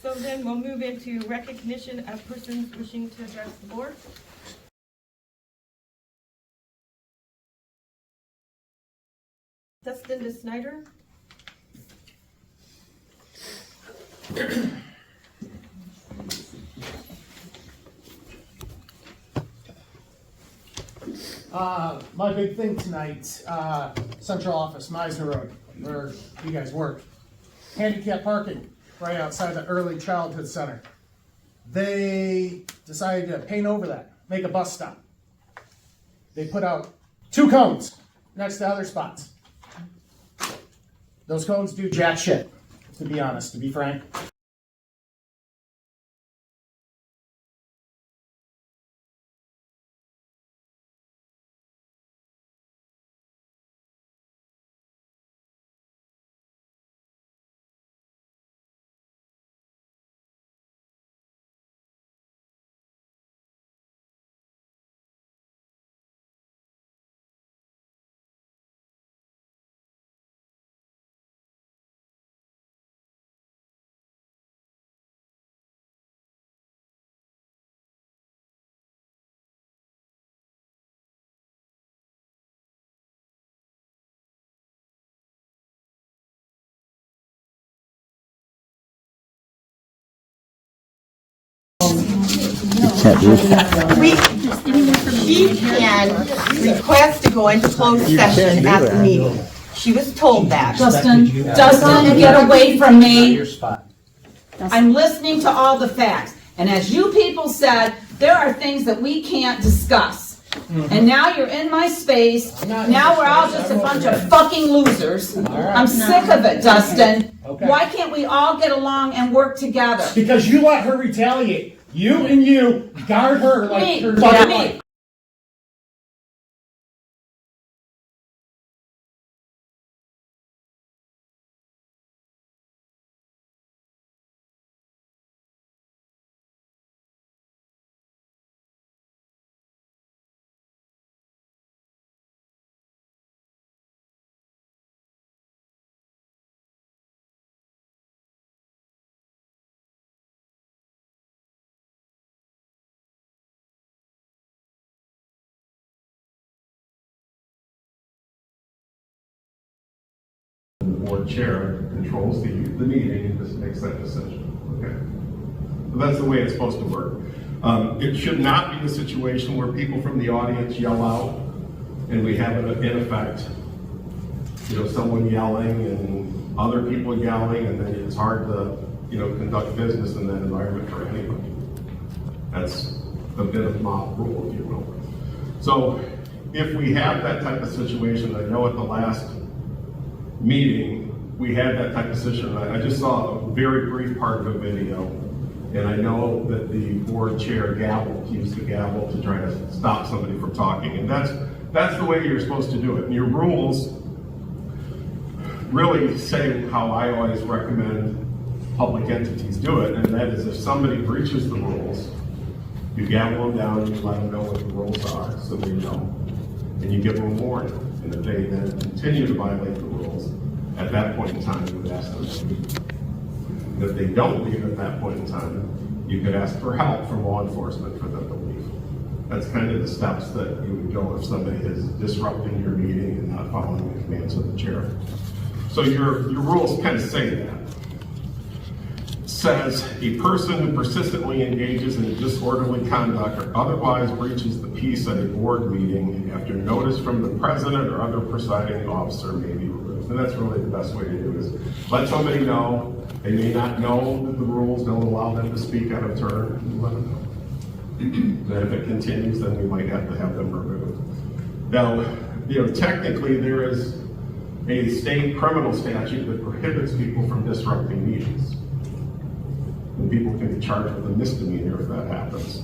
So then we'll move into recognition of persons wishing to address the board. Dustin DeSnyder. My big thing tonight, Central Office, Meisner Road, where you guys work. Handicap parking right outside the Early Childhood Center. They decided to paint over that, make a bus stop. They put out 2 cones next to other spots. Those cones do jack shit, to be honest, to be frank. She can request to go into closed session at the meeting. She was told that. Dustin, get away from me. I'm listening to all the facts. And as you people said, there are things that we can't discuss. And now you're in my space. Now we're all just a bunch of fucking losers. I'm sick of it, Dustin. Why can't we all get along and work together? Because you let her retaliate. You and you guard her like her Me. The board chair controls the meeting and just makes that decision. Okay, so that's the way it's supposed to work. It should not be a situation where people from the audience yell out, and we have in effect, someone yelling and other people yelling, and then it's hard to, conduct business in that environment for anybody. That's a bit of mob rule, if you will. So if we have that type of situation, I know at the last meeting, we had that type of situation. I just saw a very brief part of a video, and I know that the board chair used the gavel to try to stop somebody from talking, and that's the way you're supposed to do it. And your rules really say how I always recommend public entities do it, and that is if somebody breaches the rules, you gavel them down, you let them know what the rules are, so they know, and you give them a warning. And if they then continue to violate the rules, at that point in time, you would ask them to leave. And if they don't leave at that point in time, you could ask for help from law enforcement for them to leave. That's kind of the steps that you would go if somebody is disrupting your meeting and not following the commands of the chair. So your rules kind of say that. It says a person who persistently engages in disorderly conduct or otherwise breaches the peace at a board meeting after notice from the president or other presiding officer may be removed. And that's really the best way to do it, is let somebody know. They may not know that the rules don't allow them to speak out of turn, and let them know. Then if it continues, then we might have to have them removed. Now, technically there is a state criminal statute that prohibits people from disrupting meetings. And people can be charged with a misdemeanor if that happens.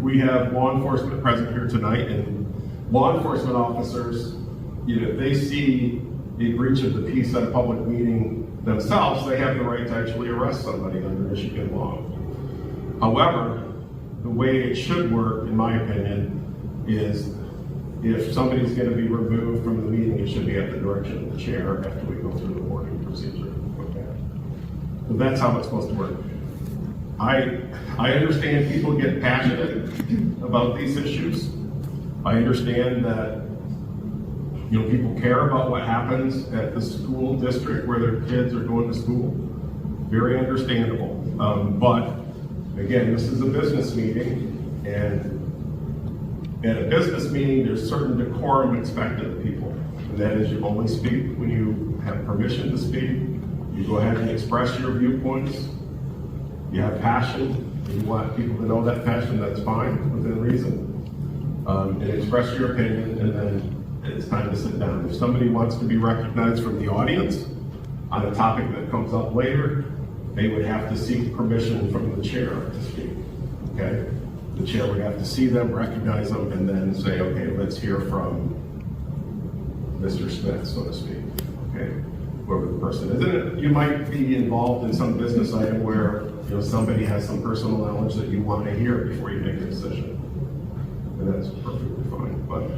We have law enforcement present here tonight, and law enforcement officers, if they see a breach of the peace at a public meeting themselves, they have the right to actually arrest somebody under Michigan law. However, the way it should work, in my opinion, is if somebody's going to be removed from the meeting, it should be at the direction of the chair after we go through the warning procedure. But that's how it's supposed to work. I understand people get passionate about these issues. I understand that, you know, people care about what happens at the school district where their kids are going to school. Very understandable. But again, this is a business meeting, and at a business meeting, there's certain decorum expected of people. And that is, you only speak when you have permission to speak. You go ahead and express your viewpoints. You have passion. You want people to know that passion, that's fine, within reason. And express your opinion, and then it's time to sit down. If somebody wants to be recognized from the audience on a topic that comes up later, they would have to seek permission from the chair to speak, okay? The chair would have to see them, recognize them, and then say, okay, let's hear from Mr. Smith, so to speak, okay? Whoever the person is. And you might be involved in some business item where, you know, somebody has some personal knowledge that you want to hear before you make a decision. And that's perfectly fine. But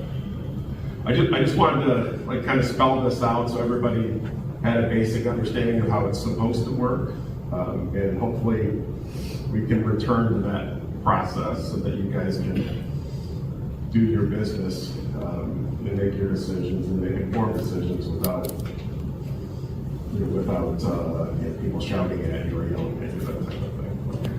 I just wanted to like kind of spell this out so everybody had a basic understanding of how it's supposed to work. And hopefully we can return to that process so that you guys can do your business and make your decisions and make informed decisions without people shouting at you or yelling at you, that type of thing. Okay.